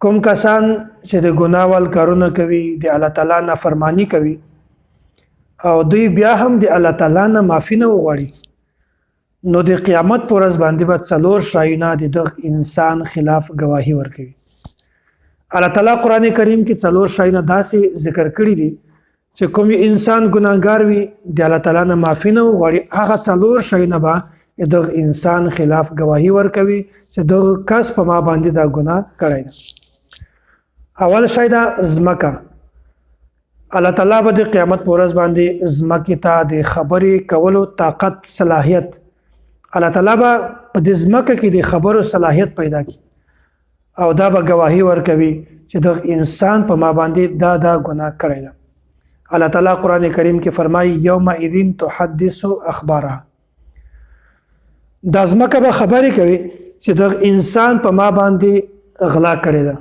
کوم کسان چې د ګناه ول کارونه کوي د الله تعالی نه فرمانی کوي او دوی بیا هم د الله تعالی نه معافي نه وغواړي نو د قیامت پر ورځ باندې به څلور شایونه د دغه انسان خلاف گواهی ورکوي. الله تعالی قران کریم کې څلور شایونه داسې ذکر کړی دي چې کوم انسان ګناهګار وي د الله تعالی نه معافي نه وغواړي هغه څلور شایونه به دغه انسان خلاف گواهی ورکوي چې دغه کس په ما باندې دا ګناه کړی دی. اول شای دا زمکه. الله تعالی به د قیامت پر ورځ باندې زمکه ته د خبرې کولو طاقت صلاحیت الله تعالی به په د زمکه کې د خبرو صلاحیت پیدا کړي او دا به گواهی ورکوي چې د انسان په ما باندې دا ګناه کړی دی. الله تعالی قران کریم کې فرمایي یوم اذین تحدث اخبارها. دا زمکه به خبرې کوي چې د انسان په ما باندې غلا کړی دی،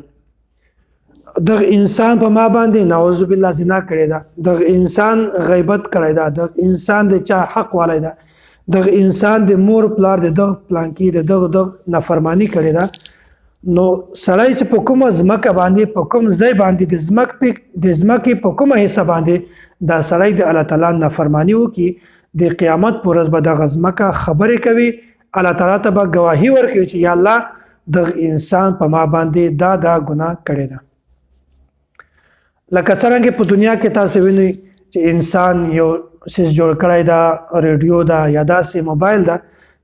د انسان په ما باندې نعوذ بالله زنا کړی دی، د انسان غیبت کړی دی، د انسان د چا حق والی دی، د انسان د مور پلار د دغه پلانکی د دغه نافرمانی کړی دی. نو سړی چې په کومه ځمکه باندې په کوم ځای باندې د ځمکې په کومه حصه باندې دا سړی د الله تعالی نافرمانی وکړي د قیامت پر ورځ به دغه ځمکه خبرې کوي الله تعالی ته به گواهی ورکوي چې یا الله دغه انسان په ما باندې دا ګناه کړی دی. لکه څرنګه په دنیا کې تاسو وینئ چې انسان یو سیس جوړ کړی دا ریډیو دا یا داسې موبایل دا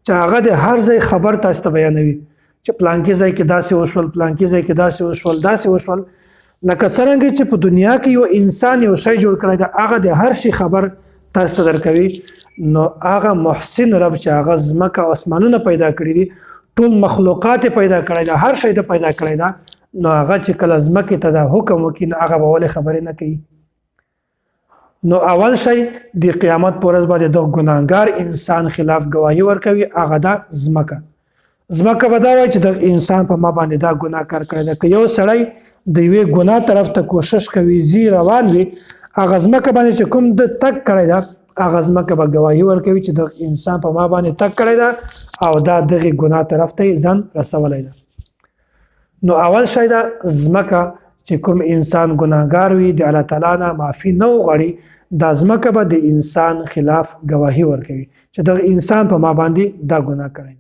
چې هغه د هر ځای خبر تاسو ته بیانوي چې پلانکی ځای کې داسې وشول، پلانکی ځای کې داسې وشول، داسې وشول. لکه څرنګه چې په دنیا کې یو انسان یو شی جوړ کړی دا هغه د هر شي خبر تاسو ته درکوي. نو هغه محسن رب چې هغه ځمکه او اسمانونه پیدا کړي دي ټول مخلوقات پیدا کړی دا هر شی د پیدا کړی دا نو هغه چې کله ځمکې ته دا حکم وکړي نو هغه به ولې خبرې نه کوي. نو اول شی د قیامت پر ورځ باندې د ګناهګار انسان خلاف گواهی ورکوي هغه دا ځمکه به دا وایي چې د انسان په ما باندې دا ګناه کار کړی دی. که یو سړی د یوې ګناه طرف ته کوشش کوي زی روان وي هغه ځمکه باندې چې کوم د تګ کړی ده هغه ځمکه به گواهی ورکوي چې د انسان په ما باندې تګ کړی ده او دا دغه ګناه طرف ته ځان رسولی ده. نو اول شی دا ځمکه چې کوم انسان ګناهګار وي د الله تعالی نه معافي نه وغواړي دا ځمکه به د انسان خلاف گواهی ورکوي چې د انسان په ما باندې دا ګناه کړی ده.